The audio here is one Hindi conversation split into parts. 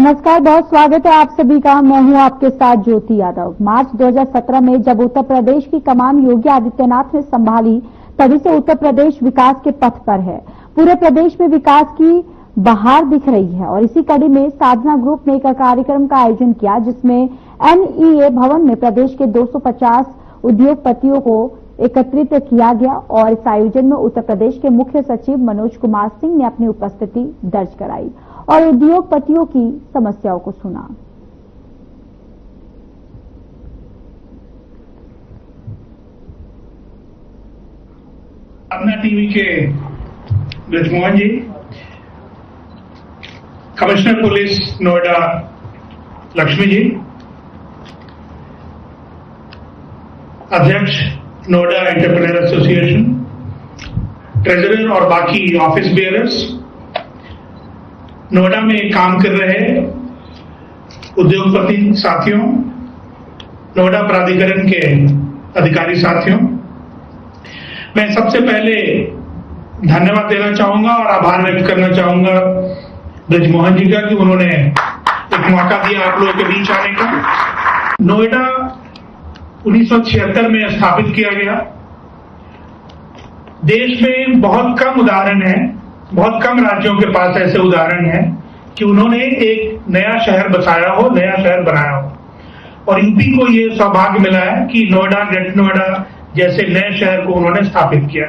नमस्कार, बहुत स्वागत है आप सभी का। मैं हूं आपके साथ ज्योति यादव। मार्च 2017 में जब उत्तर प्रदेश की कमान योगी आदित्यनाथ ने संभाली, तभी से उत्तर प्रदेश विकास के पथ पर है। पूरे प्रदेश में विकास की बहार दिख रही है और इसी कड़ी में साधना ग्रुप ने एक कार्यक्रम का आयोजन किया, जिसमें NEA भवन में प्रदेश के 250 उद्योगपतियों को एकत्रित किया गया और इस आयोजन में उत्तर प्रदेश के मुख्य सचिव मनोज कुमार सिंह ने अपनी उपस्थिति दर्ज कराई और उद्योगपतियों की समस्याओं को सुना। साधना टीवी के ब्रजमोहन जी, कमिश्नर पुलिस नोएडा लक्ष्मी जी, अध्यक्ष नोएडा एंटरप्रेन्योर एसोसिएशन, ट्रेजरर और बाकी ऑफिस बेयरर्स, नोएडा में काम कर रहे उद्योगपति साथियों, नोएडा प्राधिकरण के अधिकारी साथियों, मैं सबसे पहले धन्यवाद देना चाहूंगा और आभार व्यक्त करना चाहूंगा ब्रजमोहन जी का कि उन्होंने एक मौका दिया आप लोगों के बीच आने का। नोएडा 1976 में स्थापित किया गया। देश में बहुत कम उदाहरण है, बहुत कम राज्यों के पास ऐसे उदाहरण हैं कि उन्होंने एक नया शहर बसाया हो, नया शहर बनाया हो। और यूपी को ये सौभाग्य मिला है कि नोएडा, ग्रेटर नोएडा जैसे नए शहर को उन्होंने स्थापित किया।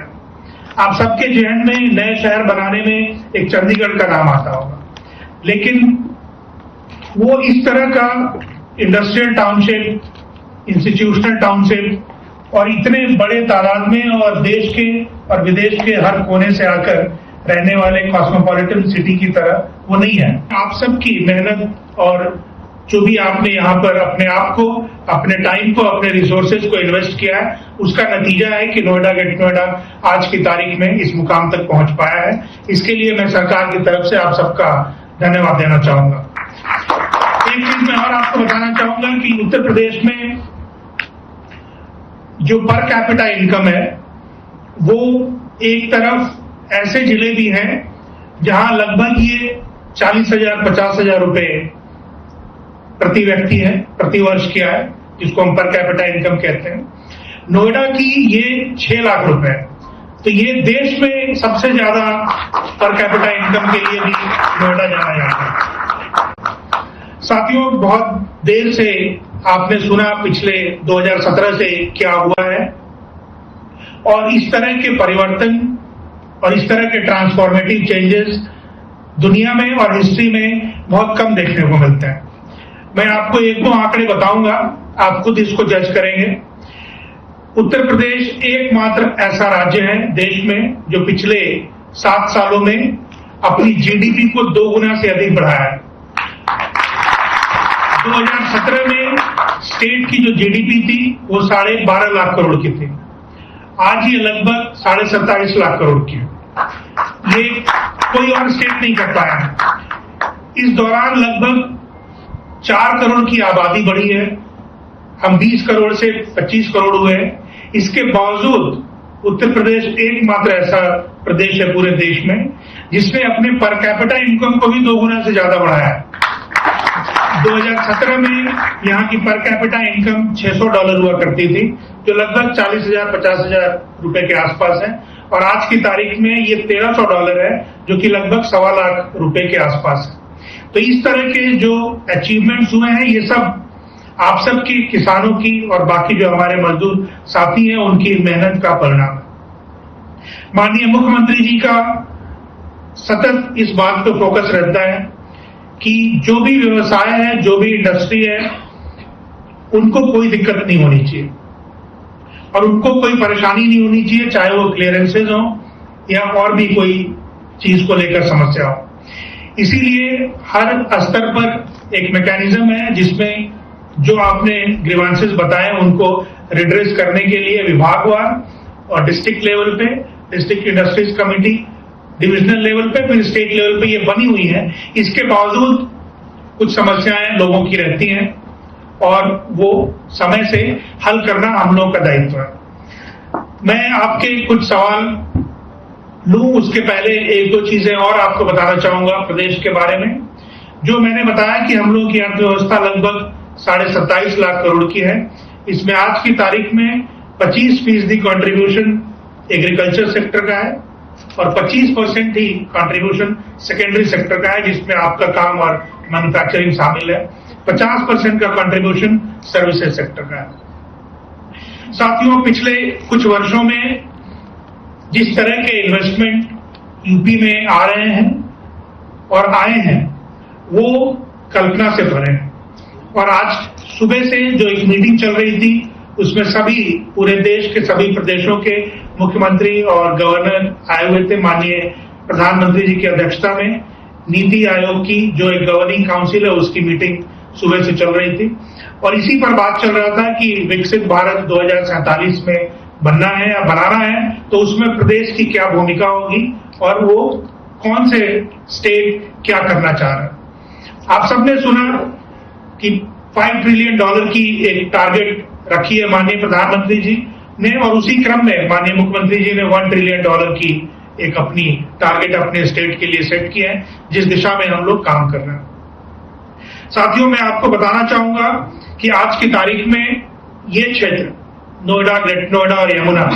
आप सबके जहन में नए शहर बनाने में एक चंडीगढ़ का नाम आता होगा, लेकिन वो इस तरह का इंडस्ट्रियल टाउनशिप, इंस्टीट्यूशनल टाउनशिप और इतने बड़े तादाद में और देश के और विदेश के हर कोने से आकर रहने वाले कॉस्मोपॉलिटन सिटी की तरह वो नहीं है। आप सबकी मेहनत और जो भी आपने यहाँ पर अपने आप को, अपने टाइम को, अपने रिसोर्सेज को इन्वेस्ट किया है, उसका नतीजा है कि नोएडा, ग्रेटर नोएडा आज की तारीख में इस मुकाम तक पहुंच पाया है। इसके लिए मैं सरकार की तरफ से आप सबका धन्यवाद देना चाहूंगा। एक चीज मैं और आपको बताना चाहूंगा कि उत्तर प्रदेश में जो पर कैपिटा इनकम है, वो एक तरफ ऐसे जिले भी हैं जहां लगभग ये 40,000, 50,000 रुपए प्रति व्यक्ति है, प्रति वर्ष किया है, जिसको हम पर कैपिटा इनकम कहते हैं। नोएडा की ये 6 लाख रुपए, तो ये देश में सबसे ज्यादा पर कैपिटा इनकम के लिए भी नोएडा जाना जाता है। साथियों, बहुत देर से आपने सुना पिछले 2017 से क्या हुआ है और इस तरह के परिवर्तन और इस तरह के ट्रांसफॉर्मेटिव चेंजेस दुनिया में और हिस्ट्री में बहुत कम देखने को मिलते हैं। मैं आपको 1-2 आंकड़े बताऊंगा, आप खुद इसको जज करेंगे। उत्तर प्रदेश एकमात्र ऐसा राज्य है देश में जो पिछले 7 सालों में अपनी जीडीपी को 2 गुना से अधिक बढ़ाया है। 2017 में स्टेट की जो जीडीपी थी वो 12.5 लाख करोड़ की थी, आज ये लगभग 27.5 लाख करोड़ की है। ये कोई और स्टेट नहीं कर पाया। इस दौरान लगभग 4 करोड़ की आबादी बढ़ी है, हम 20 करोड़ से 25 करोड़ हुए हैं। इसके बावजूद उत्तर प्रदेश एकमात्र ऐसा प्रदेश है पूरे देश में जिसने अपने पर कैपिटा इनकम को भी 2 गुना से ज्यादा बढ़ाया है। 2017 में यहाँ की पर कैपिटा इनकम $600 हुआ करती थी, जो लगभग 40,000, 50,000 रुपए के आसपास है, और आज की तारीख में ये $1,300 है, जो कि लगभग 1.25 लाख रुपए के आसपास है। तो इस तरह के जो अचीवमेंट्स हुए हैं, ये सब आप सबकी, किसानों की और बाकी जो हमारे मजदूर साथी हैं उनकी मेहनत का परिणाम है। माननीय मुख्यमंत्री जी का सतत इस बात पे फोकस रहता है कि जो भी व्यवसाय है, जो भी इंडस्ट्री है, उनको कोई दिक्कत नहीं होनी चाहिए और उनको कोई परेशानी नहीं होनी चाहिए, चाहे वो क्लियरेंसेज हो या और भी कोई चीज को लेकर समस्या हो। इसीलिए हर स्तर पर एक मैकेनिज्म है जिसमें जो आपने ग्रीवांसेस बताए उनको रिड्रेस करने के लिए विभागवार और डिस्ट्रिक्ट लेवल पे district industries committee, divisional level पे, फिर स्टेट लेवल पे ये बनी हुई है। इसके बावजूद कुछ समस्याएं लोगों की रहती हैं और वो समय से हल करना हम लोगों का दायित्व है। मैं आपके कुछ सवाल लूं, उसके पहले 1-2 चीजें और आपको बताना चाहूंगा प्रदेश के बारे में। जो मैंने बताया कि हम लोगों की अर्थव्यवस्था लगभग 27.5 लाख करोड़ की है। इसमें आज की तारीख में 25% कंट्रीब्यूशन एग्रीकल्चर सेक्टर का है और 25% ही कंट्रीब्यूशन सेकेंडरी सेक्टर का है, जिसमें आपका काम और मैन्युफैक्चरिंग शामिल है। 50% का कंट्रीब्यूशन सर्विसेज सेक्टर का है। साथियों, पिछले कुछ वर्षों में जिस तरह के इन्वेस्टमेंट यूपी में आ रहे हैं और आए हैं वो कल्पना से परे हैं। और आज सुबह से जो एक मीटिंग चल रही थी उसमें सभी पूरे देश के सभी प्रदेशों के मुख्यमंत्री और गवर्नर आए हुए थे। माननीय प्रधानमंत्री जी की अध्यक्षता में नीति आयोग की जो एक गवर्निंग काउंसिल है उसकी मीटिंग सुबह से चल रही थी और इसी पर बात चल रहा था कि विकसित भारत 2047 में बनना है या बनाना है तो उसमें प्रदेश की क्या भूमिका होगी और वो कौन से स्टेट क्या करना चाह रहा है। आप सबने सुना कि $5 ट्रिलियन की एक टारगेट रखी है माननीय प्रधानमंत्री जी ने और उसी क्रम में माननीय मुख्यमंत्री जी ने $1 ट्रिलियन की एक अपनी टारगेट अपने स्टेट के लिए सेट किया है, जिस दिशा में हम लोग काम कर रहे हैं। साथियों, मैं आपको बताना चाहूंगा कि आज की तारीख में ये क्षेत्र नोएडा, ग्रेटर नोएडा और यमुना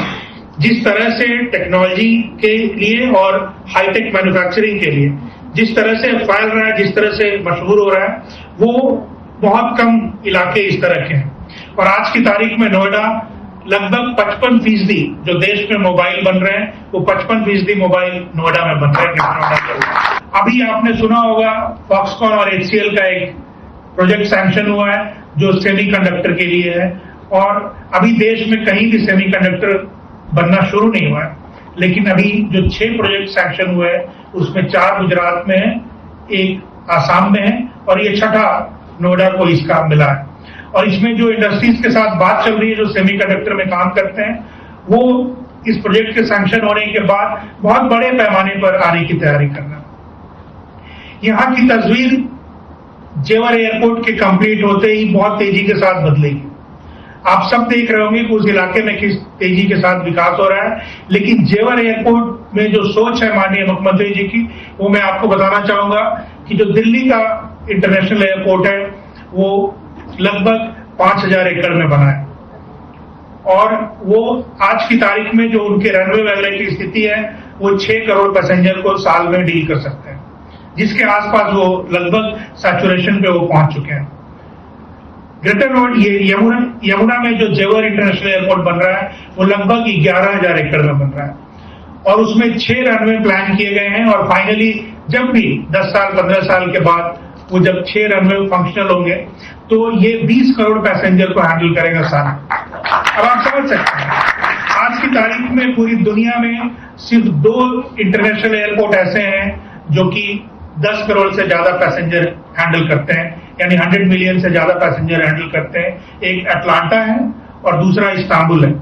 जिस तरह से टेक्नोलॉजी के लिए और हाईटेक मैन्युफैक्चरिंग के लिए जिस तरह से फैल रहा है, जिस तरह से मशहूर हो रहा है, वो बहुत कम इलाके इस तरह के हैं। और आज की तारीख में नोएडा लगभग 55% जो देश में मोबाइल बन रहे हैं वो 55% मोबाइल नोएडा में बन रहे हैं। अभी आपने सुना होगा फॉक्सकॉन और HCL का एक प्रोजेक्ट सैंक्शन हुआ है जो सेमीकंडक्टर के लिए है और अभी देश में कहीं भी सेमीकंडक्टर बनना शुरू नहीं हुआ है। लेकिन अभी जो 6 प्रोजेक्ट सैंक्शन हुए हैं उसमें 4 गुजरात में है, 1 आसाम में है और ये 6ठा नोएडा को इसका मिला है। और इसमें जो इंडस्ट्रीज के साथ बात चल रही है जो सेमीकंडक्टर में काम करते हैं वो इस प्रोजेक्ट के सैंक्शन होने के बाद बहुत बड़े पैमाने पर आने की तैयारी करना। यहाँ की तस्वीर जेवर एयरपोर्ट के कंप्लीट होते ही बहुत तेजी के साथ बदलेगी। आप सब देख रहे होंगे कि उस इलाके में किस तेजी के साथ विकास हो रहा है, लेकिन जेवर एयरपोर्ट में जो सोच है माननीय मुख्यमंत्री जी की वो मैं आपको बताना चाहूंगा कि जो दिल्ली का इंटरनेशनल एयरपोर्ट है वो लगभग 5000 एकड़ में बना है और वो आज की तारीख में जो उनके रनवे वगैरह की स्थिति है वो 6 करोड़ पैसेंजर को साल में डील कर सकते हैं, जिसके आसपास वो लगभग सैचुरेशन पे वो पहुंच चुके हैं। ग्रेटर नोएडा यमुना में जो जेवर इंटरनेशनल एयरपोर्ट बन रहा है वो लगभग 11,000 एकड़ में बन रहा है और उसमें 6 रनवे प्लान किए गए हैं और फाइनली जब भी 10 साल 15 साल के बाद वो जब 6 रनवे फंक्शनल होंगे तो ये 20 करोड़ पैसेंजर को हैंडल करेगा साल। अब आप समझ सकते हैं आज की तारीख में पूरी दुनिया में सिर्फ 2 इंटरनेशनल एयरपोर्ट ऐसे हैं जो कि 10 करोड़ से ज्यादा पैसेंजर हैंडल करते हैं, यानी 100 मिलियन से ज्यादा पैसेंजर हैंडल करते हैं। एक अटलांटा है और दूसरा इस्तांबुल है।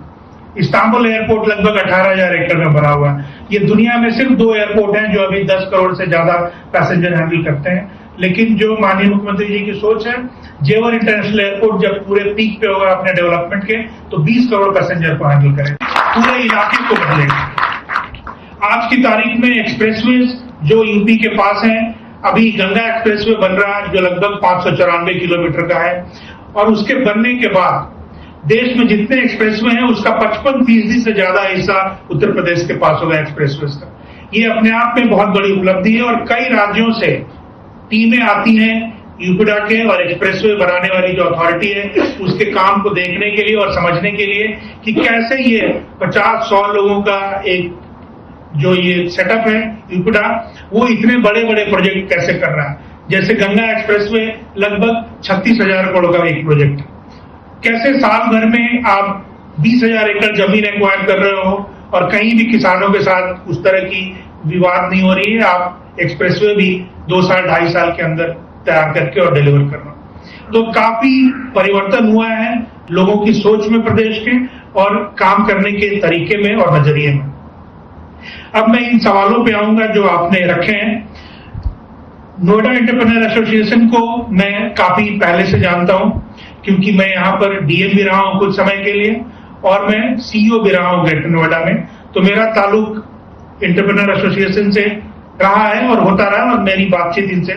इस्तांबुल एयरपोर्ट लगभग 18,000 एकड़ में बना हुआ है। ये दुनिया में सिर्फ 2 एयरपोर्ट हैं जो अभी 10 करोड़ से ज्यादा पैसेंजर हैंडल करते हैं। लेकिन जो माननीय मुख्यमंत्री जी की सोच है, जेवर इंटरनेशनल एयरपोर्ट जब पूरे पीक पे होगा अपने डेवलपमेंट के तो 20 करोड़ पैसेंजर को हैंडल करेगा, पूरे इलाके को बदलेगा। आज की तारीख में एक्सप्रेसवेज जो यूपी के पास हैं, अभी गंगा एक्सप्रेसवे बन रहा है जो लगभग 594 किलोमीटर का है और उसके बनने के बाद देश में जितने एक्सप्रेसवे हैं उसका 55% से ज्यादा हिस्सा उत्तर प्रदेश के पास होगा एक्सप्रेसवे का। ये अपने आप में बहुत बड़ी उपलब्धि है और कई राज्यों से टीमें आती हैं यूपीडा के और एक्सप्रेसवे बनाने वाली जो अथॉरिटी है उसके काम को देखने के लिए और समझने के लिए कि कैसे ये 50-100 लोगों का एक जो ये सेटअप है यूपीडा वो इतने बड़े बड़े प्रोजेक्ट कैसे कर रहा है। जैसे गंगा एक्सप्रेसवे लगभग 36,000 करोड़ का एक प्रोजेक्ट, कैसे साल भर में आप 20,000 एकड़ जमीन एक्वायर कर रहे हो और कहीं भी किसानों के साथ उस तरह की विवाद नहीं हो रही है, आप एक्सप्रेसवे भी 2 साल 2.5 साल के अंदर तैयार करके और डिलीवर करना। तो काफी परिवर्तन हुआ है लोगों की सोच में प्रदेश के और काम करने के तरीके में और नजरिए में। अब मैं इन सवालों पे आऊंगा जो आपने रखे हैं। नोएडा एंटरप्रेन्योर एसोसिएशन को मैं काफी पहले से जानता हूं क्योंकि मैं यहाँ पर डीएम भी रहा हूं कुछ समय के लिए और मैं सीईओ भी रहा हूं ग्रेटर नोएडा में। तो मेरा ताल्लुक एंटरप्रेन्योर एसोसिएशन से रहा है और होता रहा और मेरी बातचीत इनसे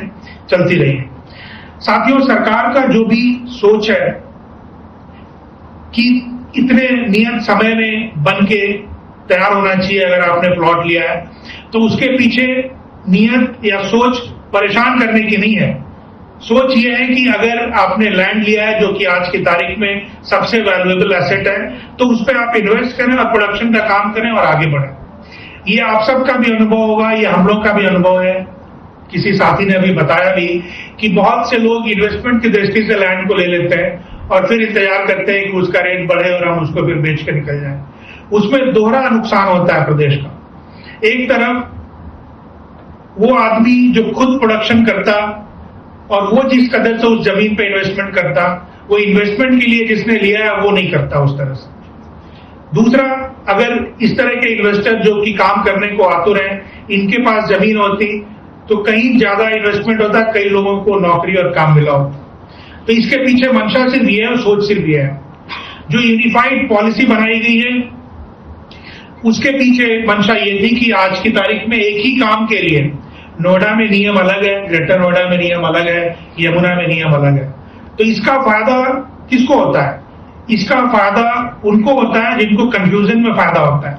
चलती रही है। साथियों, सरकार का जो भी सोच है कि इतने नियत समय में बन के तैयार होना चाहिए, अगर आपने प्लॉट लिया है तो उसके पीछे नियत या सोच परेशान करने की नहीं है। सोच ये है कि अगर आपने लैंड लिया है जो कि आज की तारीख में सबसे वैल्यूएबल एसेट है, तो उस पर आप इन्वेस्ट करें और प्रोडक्शन का काम करें और आगे बढ़ें। ये आप सबका भी अनुभव होगा, ये हम लोग का भी अनुभव है। किसी साथी ने अभी बताया भी कि बहुत से लोग इन्वेस्टमेंट की दृष्टि से लैंड को ले लेते हैं और फिर इंतजार करते हैं कि उसका रेट बढ़े और हम उसको फिर बेच के निकल जाएं। उसमें दोहरा नुकसान होता है प्रदेश का। एक तरफ वो आदमी जो खुद प्रोडक्शन करता और वो जिस कदर से उस जमीन पे इन्वेस्टमेंट करता, वो इन्वेस्टमेंट के लिए जिसने लिया है वो नहीं करता उस तरह से। दूसरा, अगर इस तरह के इन्वेस्टर जो कि काम करने को आतुर हैं, इनके पास जमीन होती तो कहीं ज्यादा इन्वेस्टमेंट होता, कई लोगों को नौकरी और काम मिला होता। तो इसके पीछे मंशा सिर्फ ये है और सोच सिर्फ ये है। जो यूनिफाइड पॉलिसी बनाई गई है उसके पीछे मंशा ये थी कि आज की तारीख में एक ही काम के लिए नोएडा में नियम अलग है, ग्रेटर नोएडा में नियम अलग है, यमुना में नियम अलग है। तो इसका फायदा किसको होता है? इसका फायदा उनको होता है जिनको कंफ्यूजन में फायदा होता है।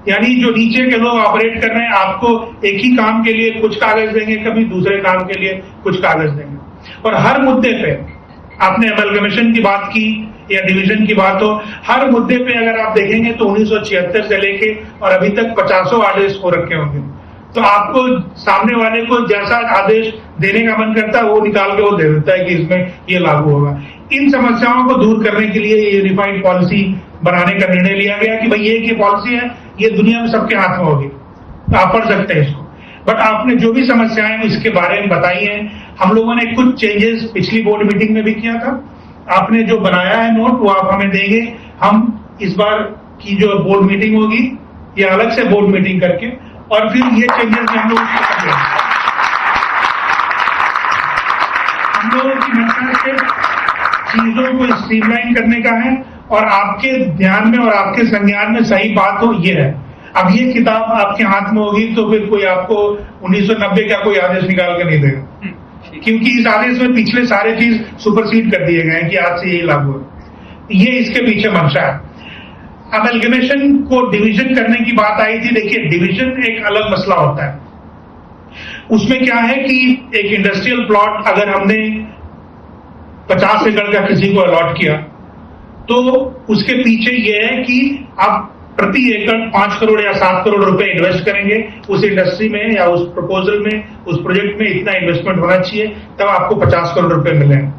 यानी जो नीचे के लोग ऑपरेट कर रहे हैं, आपको एक ही काम के लिए कुछ कागज देंगे, कभी दूसरे काम के लिए कुछ कागज देंगे। और हर मुद्दे पे, आपने एमलगमेशन की बात की या डिवीजन की बात हो, हर मुद्दे पे अगर आप देखेंगे तो 1976 से लेके और अभी तक 50 आदेश हो रखे होंगे। तो आपको सामने वाले को जैसा आदेश देने का मन करता है वो निकाल के वो दे देता है कि इसमें ये लागू होगा। इन समस्याओं को दूर करने के लिए यूनिफाइड पॉलिसी बनाने का निर्णय लिया गया कि भाई ये पॉलिसी है, ये दुनिया में सबके हाथ में होगी, तो आप पढ़ सकते हैं इसको। बट आपने जो भी समस्याएं इसके बारे में बताई हैं, हम लोगों ने कुछ चेंजेस पिछली बोर्ड मीटिंग में भी किया था। आपने जो बनाया है नोट वो आप हमें देंगे। हम इस बार की जो बोर्ड मीटिंग होगी ये अलग से बोर्ड मीटिंग करके और फिर ये चेंजेस हम लोग की मंशा से चीजों को स्ट्रीमलाइन करने का है और आपके ध्यान में और आपके संज्ञान में सही बात हो ये है। अब ये किताब आपके हाथ में होगी तो फिर कोई आपको 1990 का कोई आदेश निकाल के नहीं देगा, क्योंकि इस आदेश में पिछले सारे चीज सुपरसीड कर दिए गए हैं कि आज से यही लागू है। ये इसके पीछे मंशा है। अमलगमेशन को डिवीजन करने की बात आई थी। देखिए, डिवीजन एक अलग मसला होता है। उसमें क्या है कि एक इंडस्ट्रियल प्लॉट अगर हमने 50 एकड़ का किसी को अलॉट किया तो उसके पीछे यह है कि आप प्रति एकड़ 5 करोड़ या 7 करोड़ रुपए इन्वेस्ट करेंगे उस इंडस्ट्री में या उस प्रपोजल में, उस प्रोजेक्ट में इतना इन्वेस्टमेंट होना चाहिए, तब आपको 50 करोड़ रुपए मिलेंगे।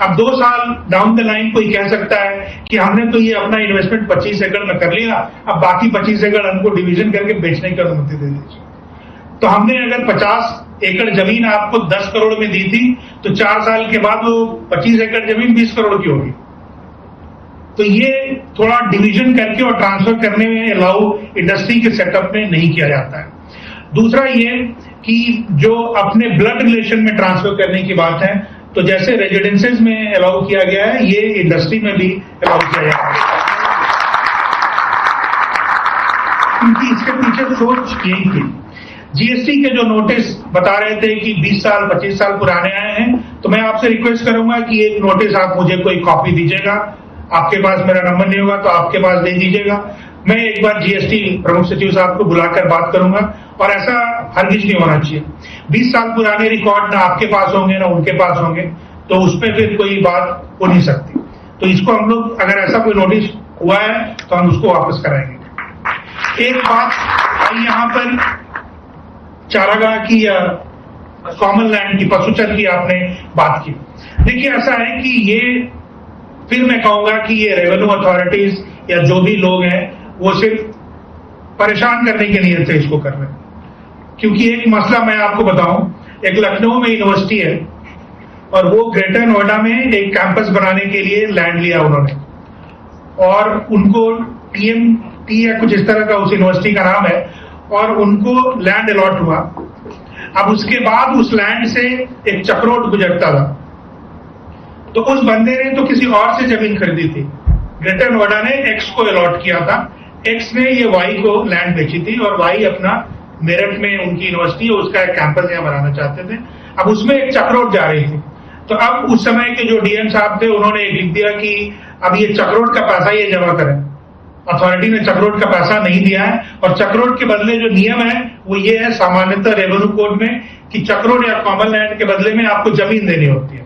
अब 2 साल डाउन द लाइन कोई कह सकता है कि हमने तो ये अपना इन्वेस्टमेंट 25 एकड़ में कर लिया, अब बाकी 25 एकड़ हमको डिवीजन करके बेचने की अनुमति दे दीजिए। तो हमने अगर 50 एकड़ जमीन आपको 10 करोड़ में दी थी तो 4 साल के बाद वो 25 एकड़ जमीन 20 करोड़ की होगी। तो ये थोड़ा डिवीजन करके और ट्रांसफर करने में अलाउ इंडस्ट्री के सेटअप में नहीं किया जाता है। दूसरा ये कि जो अपने ब्लड रिलेशन में ट्रांसफर करने की बात है, तो जैसे रेजिडेंसेज में अलाउ किया गया है, ये इंडस्ट्री में भी अलाउ किया जाता है, क्योंकि इसके पीछे सोच यही थी। जीएसटी के जो नोटिस बता रहे थे कि 20 साल 25 साल पुराने आए हैं, तो मैं आपसे रिक्वेस्ट करूंगा कि एक नोटिस आप मुझे कोई कॉपी दीजिएगा। आपके पास मेरा नंबर नहीं होगा तो आपके पास दे दीजिएगा। मैं एक बार जीएसटी प्रमुख सचिव साहब को बुलाकर बात करूंगा। और ऐसा हरगिज नहीं होना चाहिए। 20 साल पुराने रिकॉर्ड ना आपके पास होंगे ना उनके पास होंगे, तो उस पर फिर कोई बात हो नहीं सकती। तो इसको हम लोग, अगर ऐसा कोई नोटिस हुआ है तो हम उसको वापस कराएंगे। एक बात आई यहाँ पर चारागाह की या कॉमन लैंड की, पशुचर की आपने बात की। देखिए, ऐसा है कि ये, फिर मैं कहूंगा कि ये रेवेन्यू अथॉरिटीज या जो भी लोग हैं वो सिर्फ परेशान करने के लिए थे इसको कर रहे हैं। क्योंकि एक मसला मैं आपको बताऊं, एक लखनऊ में यूनिवर्सिटी है और वो ग्रेटर नोएडा में एक कैंपस बनाने के लिए लैंड लिया उन्होंने, और उनको टीएमटी या कुछ इस तरह का उस यूनिवर्सिटी का नाम है, और उनको लैंड अलॉट हुआ। अब उसके बाद उस लैंड से एक चक्रोट गुजरता था, तो उस बंदे ने तो किसी और से जमीन खरीदी थी। ग्रेटर नोएडा ने एक्स को अलॉट किया था, एक्स ने ये वाई को लैंड बेची थी और वाई अपना मेरठ में उनकी यूनिवर्सिटी है, उसका एक कैंपस यहाँ बनाना चाहते थे। अब उसमें एक चक्रोट जा रही थी, तो अब उस समय के जो डीएम साहब थे उन्होंने लिख दिया कि अब ये चक्रोट का पैसा ये जमा करें। अथॉरिटी ने चक्रोट का पैसा नहीं दिया है, और चक्रोट के बदले जो नियम है वो ये है सामान्यतः रेवेन्यू कोड में कि चक्रोट या कॉमन लैंड के बदले में आपको जमीन देनी होती है,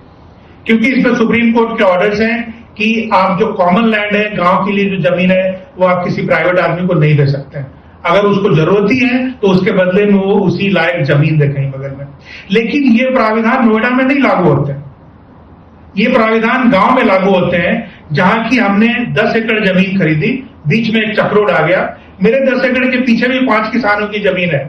क्योंकि इसमें सुप्रीम कोर्ट के ऑर्डर्स हैं कि आप जो कॉमन लैंड है, गांव के लिए जो जमीन है, वो आप किसी प्राइवेट आदमी को नहीं दे सकते हैं। अगर उसको जरूरत ही है तो उसके बदले में वो उसी लायक जमीन दे कहीं बगल में। लेकिन ये प्राविधान नोएडा में नहीं लागू होते हैं, ये प्राविधान गांव में लागू होते हैं, जहां की हमने 10 एकड़ जमीन खरीदी, बीच में एक चक्रोट आ गया, मेरे 10 एकड़ के पीछे भी 5 किसानों की जमीन है,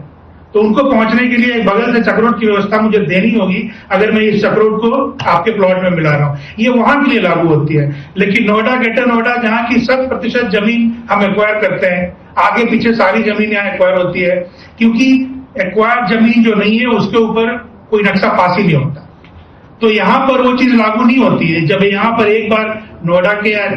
तो उनको पहुंचने के लिए एक बगल से चक्रोट की व्यवस्था मुझे देनी होगी अगर मैं इस चक्रोट को आपके प्लॉट में मिला रहा हूं। ये वहां के लिए लागू होती है। लेकिन नोएडा, ग्रेटर नोएडा, जहां की 100% जमीन हम एक्वायर करते हैं, आगे पीछे सारी जमीन यहाँ एक्वायर होती है, क्योंकि एक्वायर जमीन जो नहीं है उसके ऊपर कोई नक्शा पास ही नहीं होता, तो यहां पर वो चीज लागू नहीं होती है। जब यहां पर एक बार नोएडा के या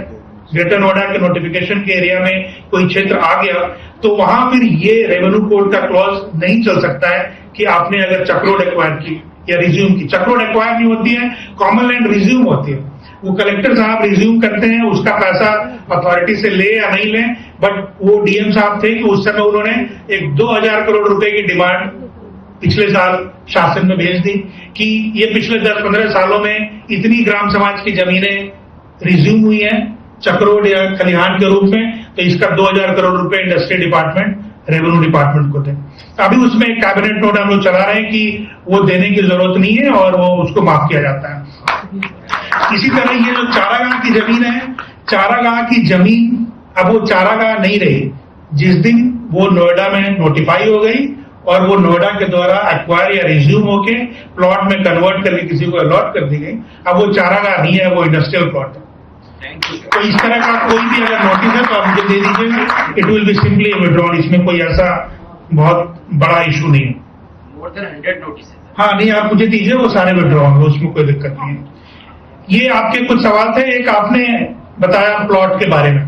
ग्रेटर नोएडा के नोटिफिकेशन के एरिया में कोई क्षेत्र आ गया, तो वहां फिर ये रेवेन्यू कोड का क्लॉज नहीं चल सकता है कि आपने अगर चक्रोट एक्वायर की या रिज्यूम की। चक्रोट एक्वायर नहीं होती है, कॉमन लैंड रिज्यूम होती है। वो कलेक्टर साहब रिज्यूम करते हैं, उसका पैसा अथॉरिटी से ले या नहीं ले, बट वो डीएम साहब थे कि उस समय उन्होंने एक 2000 करोड़ रुपए की डिमांड पिछले साल शासन में भेज दी कि ये पिछले 10-15 सालों में इतनी ग्राम समाज की जमीनें रिज्यूम हुई हैं चक्रोट या खलिहान के रूप में, तो इसका 2000 करोड़ रुपए इंडस्ट्री डिपार्टमेंट, रेवेन्यू डिपार्टमेंट को दे। अभी उसमें एक कैबिनेट नोट हम लोग चला रहे हैं कि वो देने की जरूरत नहीं है और वो उसको माफ किया जाता है। इसी तरह ये जो चारागाह की जमीन है, चारागाह की जमीन अब वो चारागाह नहीं रही। जिस दिन वो नोएडा में नोटिफाई हो गई और वो नोएडा के द्वारा एक्वायर या रिज्यूम होके प्लॉट में कन्वर्ट करके किसी को अलॉट कर दी गई, अब वो चारागाह नहीं है, वो इंडस्ट्रियल प्लॉट है। तो इस तरह का कोई भी अगर नोटिस है तो आप मुझे दे दीजिए, it will be simply withdrawn. इसमें कोई ऐसा बहुत बड़ा इशू नहीं है। More than 100 notice. हाँ, नहीं, आप मुझे दीजिए, वो सारे विड्रॉ होंगे, उसमें कोई दिक्कत नहीं है। ये आपके कुछ सवाल थे। एक आपने बताया प्लॉट के बारे में।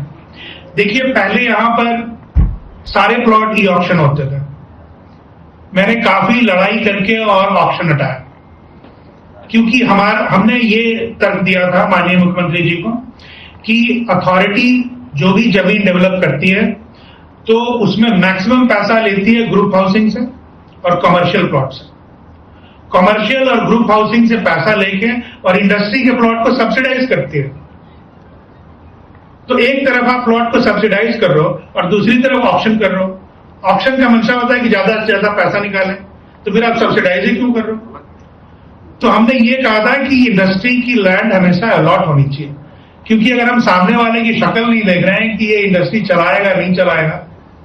देखिए, पहले यहां पर सारे प्लॉट ई ऑक्शन होते थे। मैंने काफी लड़ाई करके और ऑक्शन हटाया, क्योंकि हमने ये तर्क दिया था माननीय मुख्यमंत्री जी को कि अथॉरिटी जो भी जमीन डेवलप करती है तो उसमें मैक्सिमम पैसा लेती है ग्रुप हाउसिंग से और कमर्शियल प्लॉट से। कमर्शियल और ग्रुप हाउसिंग से पैसा लेके और इंडस्ट्री के प्लॉट को सब्सिडाइज करती है। तो एक तरफ आप प्लॉट को सब्सिडाइज कर रहे हो और दूसरी तरफ ऑप्शन कर रहे हो। ऑप्शन का मंशा होता है कि ज्यादा से ज्यादा पैसा निकालें, तो फिर आप सब्सिडाइज ही क्यों कर रहे हो? तो हमने ये कहा था कि इंडस्ट्री की लैंड हमेशा अलॉट होनी चाहिए, क्योंकि अगर हम सामने वाले की शक्ल नहीं देख रहे हैं कि ये इंडस्ट्री चलाएगा नहीं चलाएगा,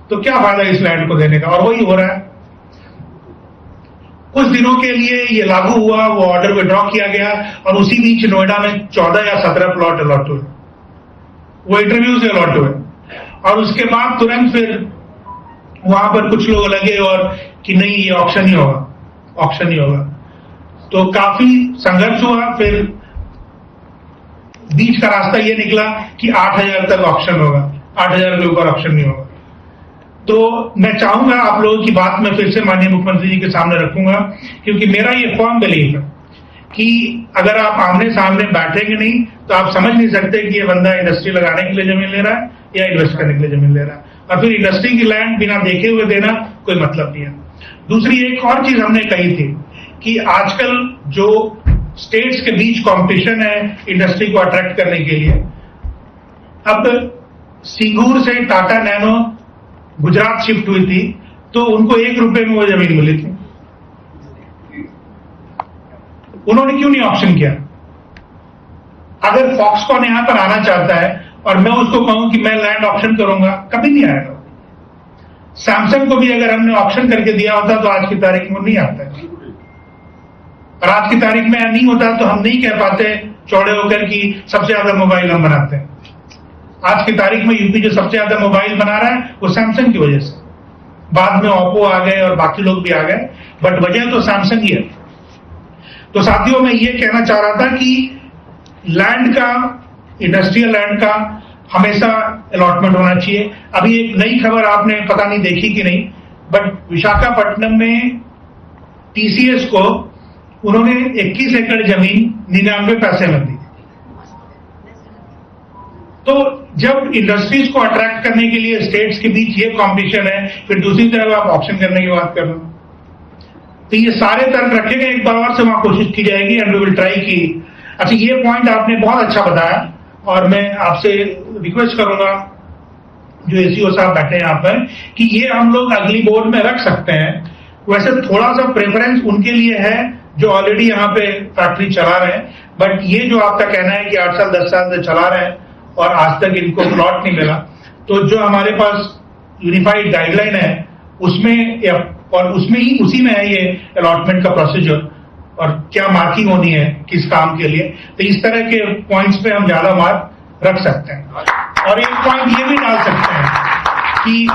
तो क्या फायदा इस लैंड को देने का। और वही हो रहा है। कुछ दिनों के लिए ये लागू हुआ, वो ऑर्डर विड्रॉ किया गया और उसी बीच नोएडा में 14 या 17 प्लॉट अलॉट हुए, वो इंटरव्यू से अलॉट हुए, और उसके बाद तुरंत फिर वहां पर कुछ लोग लगे और कि नहीं, ये ऑक्शन ही होगा, ऑक्शन ही होगा। तो काफी संघर्ष हुआ। फिर बीच का रास्ता ये निकला कि 8000 तक ऑक्शन होगा, 8000 के ऊपर ऑक्शन नहीं होगा। तो मैं चाहूंगा आप लोगों की बात मैं फिर से माननीय मुख्यमंत्री जी के सामने रखूंगा, क्योंकि मेरा ये फर्म बिलीफ है कि अगर आप आमने सामने बैठेंगे नहीं तो आप समझ नहीं सकते कि ये बंदा इंडस्ट्री लगाने के लिए जमीन ले रहा है या इन्वेस्ट करने के लिए जमीन ले रहा है। और फिर इंडस्ट्री की लैंड बिना देखे हुए देना कोई मतलब नहीं है। दूसरी एक और चीज हमने कही थी कि आजकल जो स्टेट्स के बीच कंपटीशन है इंडस्ट्री को अट्रैक्ट करने के लिए, अब सिंगूर से टाटा नैनो गुजरात शिफ्ट हुई थी तो उनको 1 रुपए में वो जमीन मिली थी। उन्होंने क्यों नहीं ऑप्शन किया? अगर फॉक्सकॉन यहां पर आना चाहता है और मैं उसको कहूं कि मैं लैंड ऑप्शन करूंगा, कभी नहीं आएगा। सैमसंग को भी अगर हमने ऑप्शन करके दिया होता तो आज की तारीख में नहीं आता है, और आज की तारीख में नहीं होता तो हम नहीं कह पाते चौड़े होकर कि सबसे ज्यादा मोबाइल हम बनाते हैं। आज की तारीख में यूपी जो सबसे ज्यादा मोबाइल बना रहा है वो सैमसंग की वजह से। बाद में ओप्पो आ गए और बाकी लोग भी आ गए, बट वजह तो सैमसंग ही है। तो साथियों, मैं ये कहना चाह रहा था कि लैंड का, इंडस्ट्रियल लैंड का हमेशा अलॉटमेंट होना चाहिए। अभी एक नई खबर आपने पता नहीं देखी कि नहीं, बट विशाखापट्टनम में टीसीएस को उन्होंने 21 एकड़ जमीन 99 पैसे में दी। तो जब इंडस्ट्रीज को अट्रैक्ट करने के लिए स्टेट्स के बीच ये कॉम्पिटिशन है, फिर दूसरी तरफ आप ऑप्शन करने की बात कर रहे हो, तो ये सारे तर्क रखे गए, एक बार और से वहां कोशिश की जाएगी एंड वी विल ट्राई की। अच्छा, ये पॉइंट आपने बहुत अच्छा बताया और मैं आपसे रिक्वेस्ट करूंगा जो एसीओ साहब बैठे हैं यहाँ पर कि ये हम लोग अगली बोर्ड में रख सकते हैं। वैसे थोड़ा सा प्रेफरेंस उनके लिए है जो ऑलरेडी यहाँ पे फैक्ट्री चला रहे हैं, बट ये जो आपका कहना है कि 8 साल 10 साल से चला रहे हैं और आज तक इनको प्लॉट नहीं मिला, तो जो हमारे पास यूनिफाइड गाइडलाइन है उसमें और उसमें ही उसी में है ये अलॉटमेंट का प्रोसीजर और क्या मार्किंग होनी है किस काम के लिए, तो इस तरह के पॉइंट्स पे हम ज्यादा मार्क रख सकते हैं। और एक पॉइंट ये भी डाल सकते हैं कि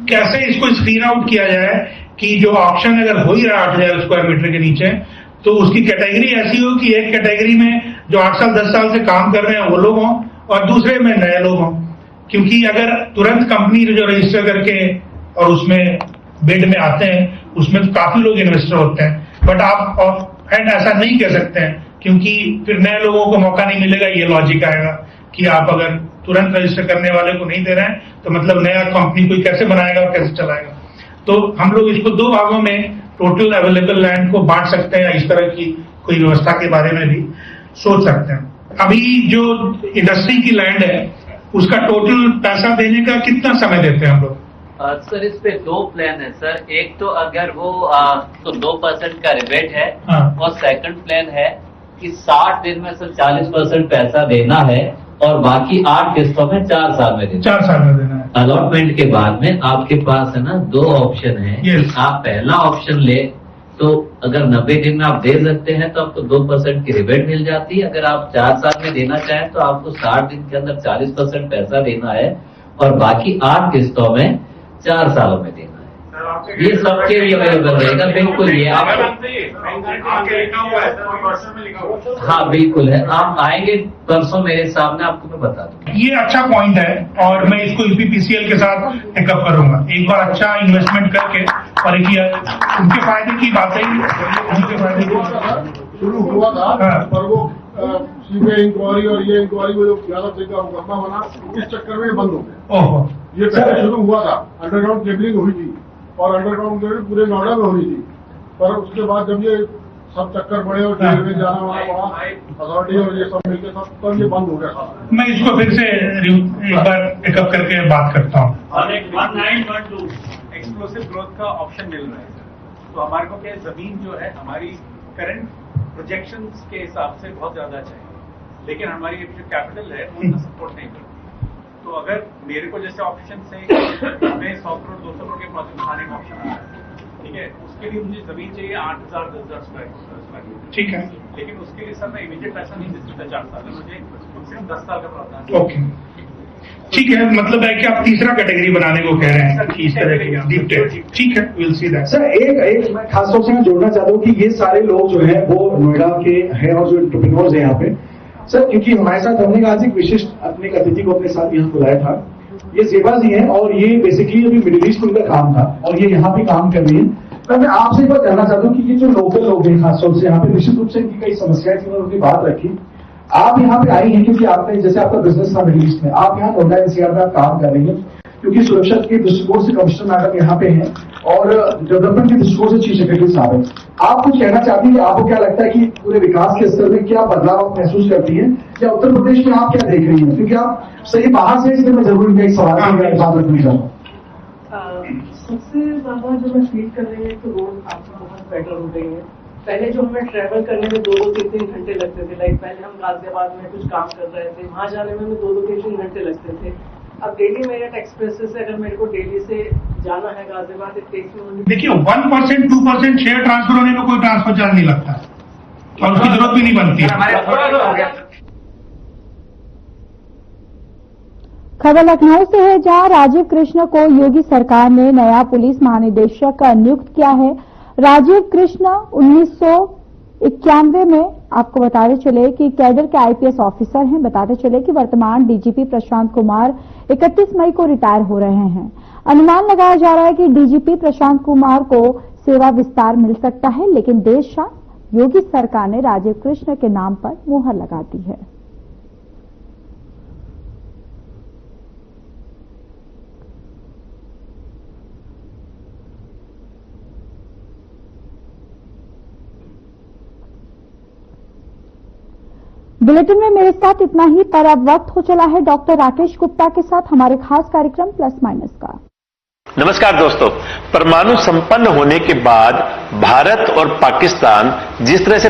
कैसे इसको स्क्रीन आउट किया जाए कि जो ऑप्शन अगर हो ही रहा 8,000 स्क्वायर मीटर के नीचे, तो उसकी कैटेगरी ऐसी हो कि एक कैटेगरी में जो 8 साल 10 साल से काम कर रहे हैं वो लोग हों और दूसरे में नए लोग हों, क्योंकि अगर तुरंत कंपनी जो रजिस्टर करके और उसमें बिड में आते हैं उसमें तो काफी लोग इन्वेस्टर होते हैं, बट आप एंड ऐसा नहीं कह सकते हैं क्योंकि फिर नए लोगों को मौका नहीं मिलेगा। ये लॉजिक आएगा कि आप अगर तुरंत रजिस्टर करने वाले को नहीं दे रहे हैं तो मतलब नया कंपनी कोई कैसे बनाएगा और कैसे चलाएगा। तो हम लोग इसको 2 भागों में टोटल अवेलेबल लैंड को बांट सकते हैं, इस तरह की कोई व्यवस्था के बारे में भी सोच सकते हैं। अभी जो इंडस्ट्री की लैंड है उसका टोटल पैसा देने का कितना समय देते हैं हम लोग? सर इस पे 2 प्लान है सर। एक तो अगर वो तो 2% का रिबेट है। हाँ। और सेकंड प्लान है कि 60 दिन में सर 40% पैसा देना है और बाकी 8 किस्तों में 4 साल में देना। 4 साल में देना है। अलॉटमेंट के बाद में आपके पास है ना 2 ऑप्शन है। Yes. आप पहला ऑप्शन ले तो अगर 90 दिन में आप दे सकते हैं तो आपको 2% की रिबेट मिल जाती है। अगर आप 4 साल में देना चाहें तो आपको 60 दिन के अंदर 40% पैसा देना है और बाकी 8 किस्तों में 4 सालों में देना है। ये सबके लिए अवेलेबल रहेगा। बिल्कुल ये आप हाँ बिल्कुल है। आप आएंगे परसों मेरे सामने, आपको मैं बता दूंगा। ये अच्छा पॉइंट है और मैं इसको यूपीपीसीएल के साथ टेकअप करूंगा। एक बार अच्छा इन्वेस्टमेंट करके और उनके फायदे की बात है, उनके फायदे की शुरू हुआ था पर वो सीबीआई इंक्वायरी और ये इंक्वायरी में जो ज्यादा तरीका मुकदमा बना, इस चक्कर में बंद हो गया। ओहो, ये पहले शुरू हुआ था, अंडरग्राउंड केबलिंग हुई थी और अंडरग्राउंड केबलिंग पूरे नोएडा में होनी थी, पर उसके बाद जब ये सब चक्कर पड़े और जेल में जाना वाना पड़ा अथॉरिटी और ये सब मिलकर सब तब ये बंद हो गया। मैं इसको फिर से एक बार पिकअप करके बात करता हूँ। 1912 एक्सप्लोसिव ग्रोथ का ऑप्शन मिल रहा है सर, तो हमारे को क्या जमीन जो है हमारी करंट प्रोजेक्शंस के हिसाब से बहुत ज्यादा चाहिए, लेकिन हमारी जो कैपिटल है उनका सपोर्ट नहीं करती। तो अगर मेरे को जैसे ऑप्शन से हमें 100 करोड़ 200 करोड़ के प्रोजेक्ट बनाने का ऑप्शन आता है, ठीक है, उसके लिए मुझे जमीन चाहिए 8,000 10,000 स्क्वायर फीट। ठीक है, लेकिन उसके लिए सर मैं इमीडिएट पैसा नहीं दे सकता 4 साल में, मुझे कम से कम 10 साल का प्रावधान। ओके, ठीक है, मतलब है कि आप तीसरा कैटेगरी बनाने को कह रहे हैं इस तरह की डीप टेक। ठीक है, विल सी दैट। सर एक मैं खास तौर से मैं जोड़ना चाहता हूँ कि ये सारे लोग जो है वो नोएडा के हैं और जो एंटरप्रेन्योर्स हैं यहाँ पे सर, क्योंकि हमारे साथ हमने आज एक विशिष्ट अपने अतिथि को अपने साथ यहाँ बुलाया था। ये सेवा जी हैं और ये बेसिकली अभी मिडिल ईस्ट में उनका काम था और ये यहाँ पे काम कर रही है। तो मैं आपसे एक बात जानना चाहता हूँ कि ये जो लोकल लोग हैं खासतौर से यहाँ पे निश्चित रूप से इनकी कई समस्याएं थी और उनकी बात रखी। आप यहाँ पे आई हैं क्योंकि आपने जैसे आपका बिजनेस था मिडिल ईस्ट में, आप यहाँ नोएडा एनसीआर में आप काम कर रही हैं क्योंकि सुरक्षा के दृष्टिकोण से कमिश्नर मैडम यहाँ पे हैं और डेवलपमेंट के दृष्टिकोण से चीफ सेक्रेटरी साहब हैं। आप कुछ कहना चाहती हैं, आपको क्या लगता है कि पूरे विकास के स्तर में क्या बदलाव आप महसूस करती हैं या उत्तर प्रदेश में आप क्या देख रही हैं? क्योंकि आप सही बाहर से इसलिए मैं जरूर एक सवाल की बात रखना चाहूँ। सबसे ज्यादा जो मैं फील कर रही है तो रोड आपको बहुत बेटर हो गई है। पहले जो हमें ट्रैवल करने में 2-3 घंटे लगते थे, लाइक पहले हम गाजियाबाद में कुछ काम कर रहे थे, वहां जाने में 2-3 घंटे लगते थे। अब डेली मेरठ एक्सप्रेस से अगर मेरे को दिल्ली से जाना है गाजियाबाद, देखिए 1% 2% शेयर ट्रांसफर होने में कोई ट्रांसफर चार्ज नहीं लगता और उसकी जरूरत भी नहीं बनती है। खबर लखनऊ से है जहां राजीव कृष्ण को योगी सरकार ने नया पुलिस महानिदेशक नियुक्त किया है। राजीव कृष्ण 1991 में आपको बताते चले कि कैडर के आईपीएस ऑफिसर हैं। बताते चले कि वर्तमान डीजीपी प्रशांत कुमार 31 मई को रिटायर हो रहे हैं। अनुमान लगाया जा रहा है कि डीजीपी प्रशांत कुमार को सेवा विस्तार मिल सकता है, लेकिन देर शाम योगी सरकार ने राजीव कृष्ण के नाम पर मुहर लगा दी है। बुलेटिन में मेरे साथ इतना ही, पर अब वक्त हो चला है डॉक्टर राकेश गुप्ता के साथ हमारे खास कार्यक्रम प्लस माइनस का। नमस्कार दोस्तों, परमाणु संपन्न होने के बाद भारत और पाकिस्तान जिस तरह से